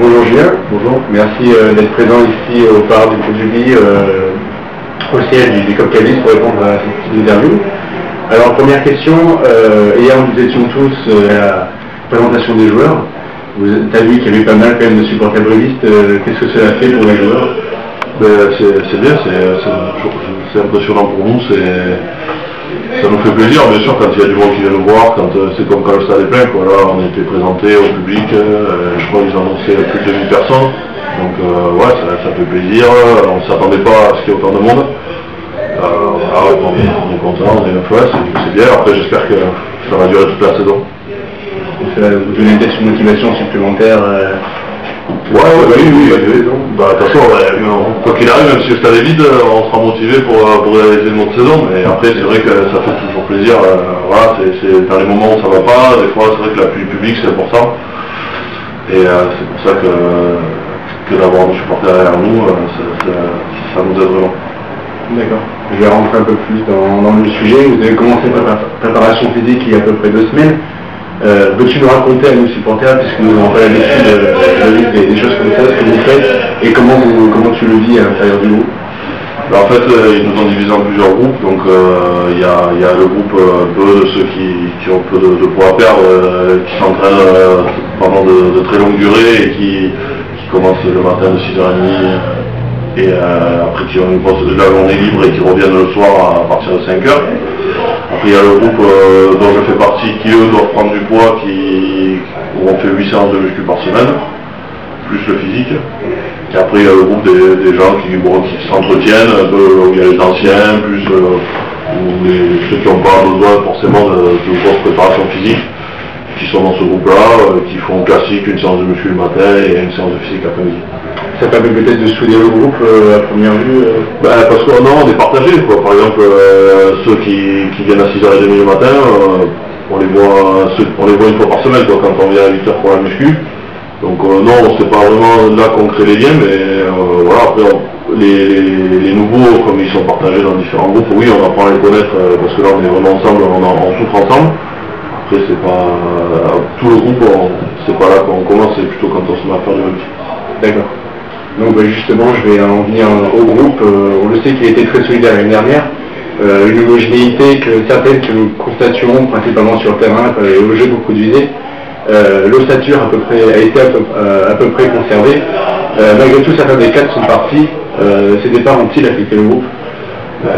Bonjour Julien. Bonjour. Merci d'être présent ici au Parc du Produit au siège du COP Cadiz pour répondre à cette petite interview. Alors première question, hier nous étions tous à la présentation des joueurs. Vous avez vu qu'il y avait pas mal quand même de supporters brévistes. Qu'est-ce que cela fait pour les joueurs? C'est bien, c'est impressionnant pour nous, ça nous fait plaisir, bien sûr, quand il y a du monde qui vient nous voir, quand c'est comme quand le stade est plein, quoi. Là on a été présenté au public, je crois qu'ils annonçaient plus de 2000 personnes, donc ouais, ça fait plaisir, on ne s'attendait pas à ce qu'il y ait autant de monde. On est content, on est influence, c'est bien, après j'espère que ça va durer toute la saison. Vous donnez peut-être une motivation supplémentaire Oui. De toute façon, quoi qu'il arrive, même si le stade est vide, on sera motivé pour réaliser une autre saison. Mais après, c'est vrai que ça fait toujours plaisir. Voilà, c'est dans les moments où ça va pas, des fois, c'est vrai que l'appui du public, c'est important. Et c'est pour ça que d'avoir nos supporters derrière nous, ça nous aide vraiment. D'accord. Je vais rentrer un peu plus dans le sujet. Vous avez commencé votre préparation physique il y a à peu près 2 semaines. Peux-tu nous raconter à nos supporters, puisque nous n'avons pas l'habitude de vivre des choses comme ça, ce que vous faites et comment tu le vis à l'intérieur du groupe? En fait, ils nous ont divisé en plusieurs groupes, donc il y a le groupe de ceux qui ont peu de poids à perdre, qui s'entraînent pendant de très longues durées et qui commencent le matin de 6h30 et après qui ont une grosse de la journée libre et qui reviennent le soir à partir de 5h. Après il y a le groupe dont je fais partie qui eux doivent prendre du poids, où on fait 8 séances de muscu par semaine, plus le physique. Et après il y a le groupe des gens qui s'entretiennent, où il y a les anciens, plus ceux qui n'ont pas besoin forcément de grosse préparation physique, qui sont dans ce groupe-là, qui font classique une séance de muscu le matin et une séance de physique l'après-midi. Ça permet peut-être de souder le groupe à première vue Parce que non, on est partagés, quoi. Par exemple, ceux qui viennent à 6h30 le matin, on les voit une fois par semaine, quoi, quand on vient à 8h pour la muscu. Donc non, c'est pas vraiment là qu'on crée les liens, mais voilà, après les nouveaux, comme ils sont partagés dans différents groupes, oui, on apprend à les connaître, parce que là on est vraiment ensemble, on souffre ensemble. Après c'est pas tout le groupe, c'est pas là qu'on commence, c'est plutôt quand on se met à faire du rugby. D'accord. Donc justement, je vais en venir au groupe. On le sait qu'il a été très solidaire l'année dernière. Une homogénéité certaine que nous constations principalement sur le terrain et au jeu que vous produisez. L'ossature a été à peu près conservée. Malgré tout, certains des cadres sont partis. Ces départs ont-ils affecté le groupe?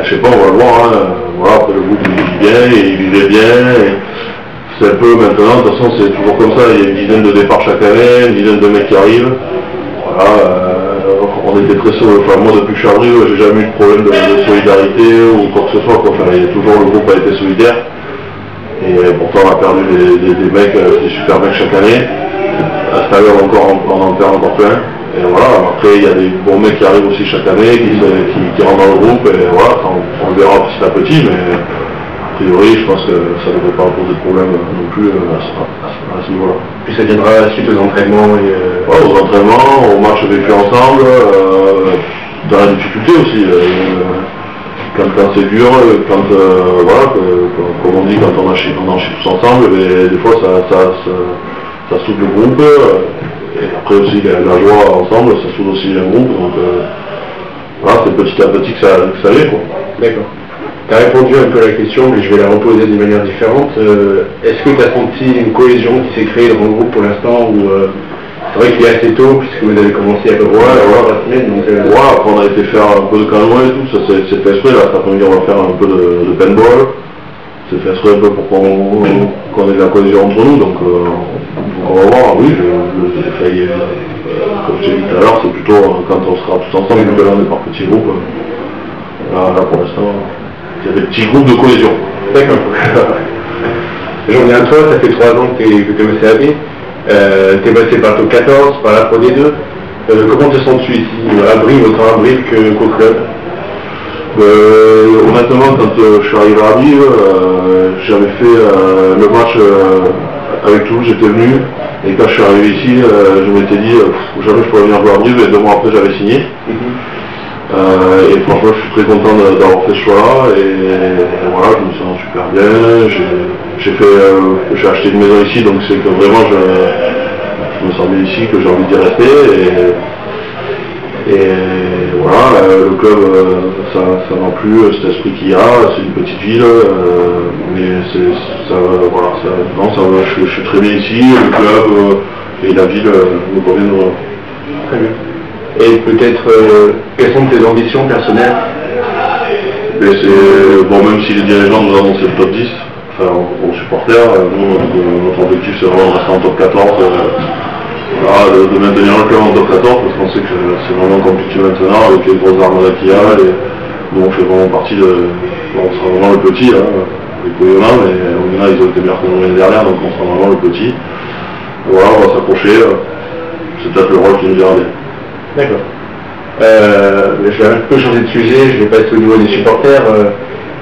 Je sais pas, on va le voir. Voilà, après le groupe il vit bien et il vivait bien. C'est un peu maintenant, de toute façon c'est toujours comme ça, il y a une dizaine de départs chaque année, une dizaine de mecs qui arrivent. Voilà, on était très enfin moi depuis que je suis arrivé, j'ai jamais eu de problème de solidarité ou quoi que ce soit. Enfin, toujours le groupe a été solidaire. Et pourtant on a perdu des mecs, des super mecs chaque année. À cette année on en perd encore plein. Et voilà, après il y a des bons mecs qui arrivent aussi chaque année, qui rentrent dans le groupe, et voilà, on le verra petit à petit, mais a priori je pense que ça ne devrait pas poser de problème non plus à ce niveau-là. Puis ça viendra suite aux entraînements aux entraînements, aux matchs vécus ensemble, dans la difficulté aussi. Quand c'est dur, voilà, comme on dit, quand on en chie tous ensemble, mais des fois ça soude le groupe. Et après aussi la joie ensemble, ça soude aussi un groupe. Donc voilà, c'est petit à petit que ça vient, quoi. D'accord. Tu as répondu un peu à la question, mais je vais la reposer d'une manière différente. Est-ce que tu as senti une cohésion qui s'est créée dans le groupe pour l'instant c'est vrai qu'il est assez tôt, puisque vous avez commencé à peu près la semaine. Donc, après on a été faire un peu de canoë et tout, ça c'est fait exprès, là, cet après-midi on va faire un peu de paintball. C'est fait exprès un peu pour qu'on ait de la cohésion entre nous, donc on va voir, oui, comme je t'ai dit tout à l'heure, c'est plutôt quand on sera tous ensemble, que là on est par petits groupes. Là pour l'instant, il y a des petits groupes de cohésion. D'accord. J'en viens à toi, ça fait 3 ans que tu es au CAB. Tu es passé par top 14, par la Pro D2. Comment te sens-tu ici, à Brive, autant à Brive qu'au club? Honnêtement, quand je suis arrivé à Brive, j'avais fait le match avec Toulouse, j'étais venu, et quand je suis arrivé ici, je m'étais dit jamais je pourrais venir jouer à Brive, et 2 mois après j'avais signé. Et franchement je suis très content d'avoir fait ce choix-là, et voilà, je me sens super bien. J'ai acheté une maison ici, donc c'est que vraiment me semblait ici que j'ai envie d'y rester. Et voilà, le club, ça n'a plus cet esprit qu'il y a, c'est une petite ville, mais je suis très bien ici, le club et la ville me conviennent vraiment. Très bien. Et peut-être, quelles sont tes ambitions personnelles? Mais même si les dirigeants nous annoncent le top 10, enfin aux supporters, nous, notre objectif c'est vraiment de rester en top 14. De maintenir le club en top 14 parce qu'on sait que c'est vraiment compliqué maintenant avec les grosses armes qu'il y a et nous on fait vraiment partie de... on sera vraiment le petit, hein, les Coyonins, mais Oyonnax ils ont été meilleurs que nous l'année dernière donc on sera vraiment le petit. Voilà, on va s'approcher, c'est peut-être le rôle qui nous dira bien. D'accord. Je vais un peu changer de sujet, je vais passer au niveau des supporters.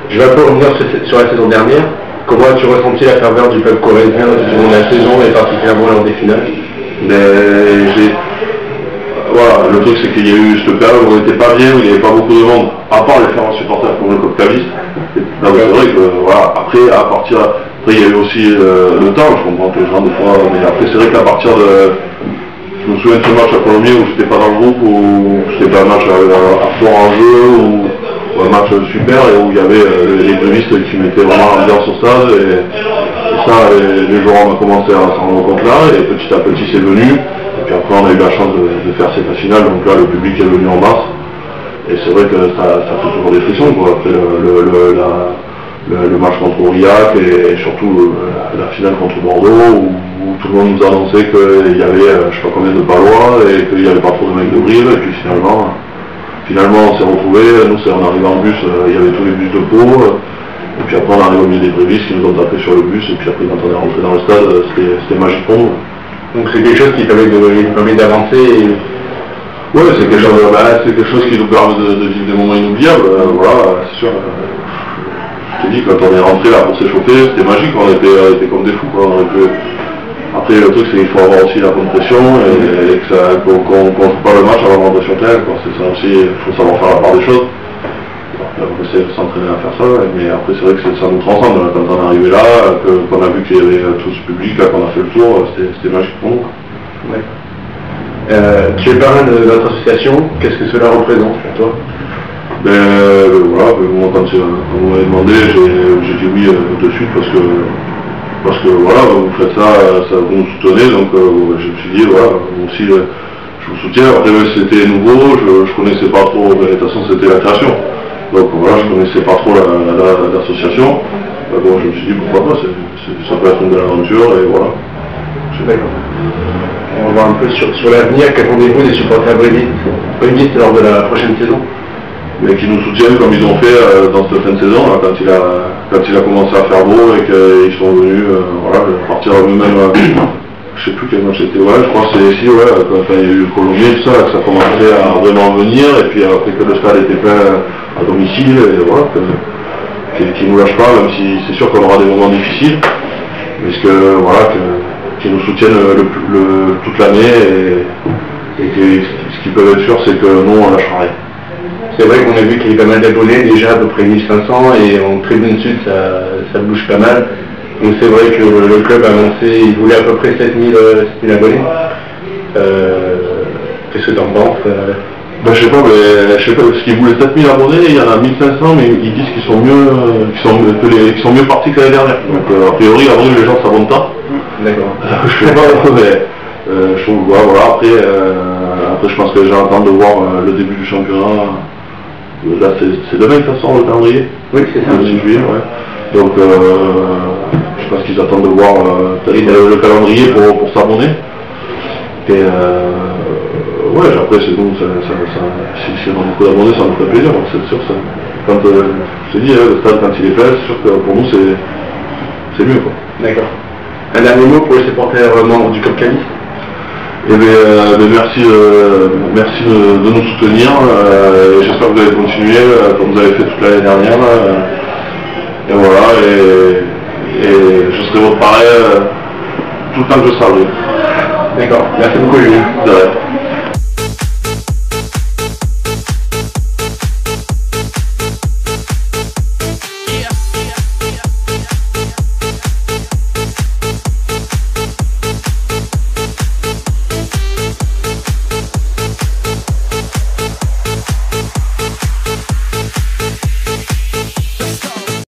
Je vais un peu revenir sur la saison dernière. Comment as-tu ressenti la ferveur du peuple corrézien tout au long de la saison et particulièrement lors des finales? Voilà, le truc c'est qu'il y a eu cette période où on n'était pas bien, où il n'y avait pas beaucoup de monde, à part les fervents supporters comme le Cop Cavis. C'est vrai que voilà, après il y a eu aussi le temps, je comprends que les gens des fois, mais après c'est vrai qu'à partir de... Je me souviens de ce match à Colomiers où j'étais pas dans le groupe, où c'était pas un match à fort enjeu, ou un match super, et où il y avait les grévistes qui mettaient vraiment l'ambiance au stade, et ça, les joueurs ont commencé à s'en rendre compte là, et petit à petit c'est venu, et puis après on a eu la chance de faire cette finale, donc là le public est venu en masse, et c'est vrai que ça fait toujours des frissons, quoi, après le match contre Aurillac, et surtout la finale contre Bordeaux, où tout le monde nous a annoncé qu'il y avait je sais pas combien de Palois et qu'il n'y avait pas trop de mecs de Brive, et puis finalement on s'est retrouvés, nous on arrivé en bus, il y avait tous les bus de Pau, et puis après on arrive au milieu des Brévistes qui nous ont tapé sur le bus, et puis après quand on est rentré dans le stade, c'était magique pour nous. Donc c'est quelque chose qui permet d'avancer et... Oui, c'est quelque chose qui nous permet de vivre des moments inoubliables, voilà, c'est sûr. Je t'ai dit, quand on est rentré là pour s'échauffer, c'était magique, on était comme des fous, quoi. Après le truc c'est qu'il faut avoir aussi la bonne pression et qu'on ne joue pas le match avant de sur terre, c'est ça aussi, il faut savoir faire la part des choses. On essaie de s'entraîner à faire ça, mais après c'est vrai que ça nous transcende, quand on est arrivé là, qu'on a vu qu'il y avait tout ce public, qu'on a fait le tour, c'était magique pour nous. Ouais. Tu es parrain de notre association, qu'est-ce que cela représente pour toi? Voilà, moi quand on m'avait demandé, j'ai dit oui de suite parce que voilà, vous faites ça, vous nous soutenez, donc je me suis dit voilà, moi aussi je vous soutiens. Après c'était nouveau, je connaissais pas trop, de toute façon c'était la création, donc voilà, je connaissais pas trop l'association, bon je me suis dit pourquoi pas, ça peut être une belle aventure et voilà. D'accord. On va voir un peu sur l'avenir, qu'attendez-vous des supporters brévistes lors de la prochaine saison? Mais qui nous soutiennent comme ils ont fait dans cette fin de saison, là, quand il a commencé à faire beau et qu'ils sont venus à partir même, je sais plus quel match c'était, je crois que c'est ici, quand il y a eu le Colomiers, tout ça, que ça commençait à vraiment venir, et puis après que le stade était plein à domicile, et voilà, qu'ils ne nous lâchent pas, même si c'est sûr qu'on aura des moments difficiles, mais qu'ils nous soutiennent toute l'année, et ce qu'ils peuvent être sûrs, c'est que nous on ne lâchera rien. C'est vrai qu'on a vu qu'il y a pas mal d'abonnés, déjà à peu près 1500, et en tribune sud ça bouge pas mal. Donc c'est vrai que le club a annoncé, il voulait à peu près 7000 abonnés. Qu'est-ce que tu en penses? Je sais pas, parce qu'ils voulaient 7000 abonnés, il y en a 1500, mais ils disent qu'ils sont mieux partis que l'année dernière. Donc a priori, à Bruges, les gens s'abonnent pas. D'accord. Je sais pas, mais je trouve, voilà, après je pense que les gens attendent de voir le début du championnat. Là c'est demain que ça sort le calendrier. Oui, c'est ça. Le 6 juillet, ouais. Donc je pense qu'ils attendent de voir le calendrier pour s'abonner. Et après c'est bon, si on a beaucoup d'abonnés, ça nous fait plaisir, c'est sûr. Quand je te dis, le stade quand il est plein, c'est sûr que pour nous c'est mieux, quoi. D'accord. Un dernier mot pour les supporters membres du Cop Cavis? Merci de nous soutenir, et j'espère que vous allez continuer comme vous avez fait toute l'année dernière, et voilà, et je serai votre parrain tout le temps que je serai. D'accord, merci beaucoup Julien. De rien.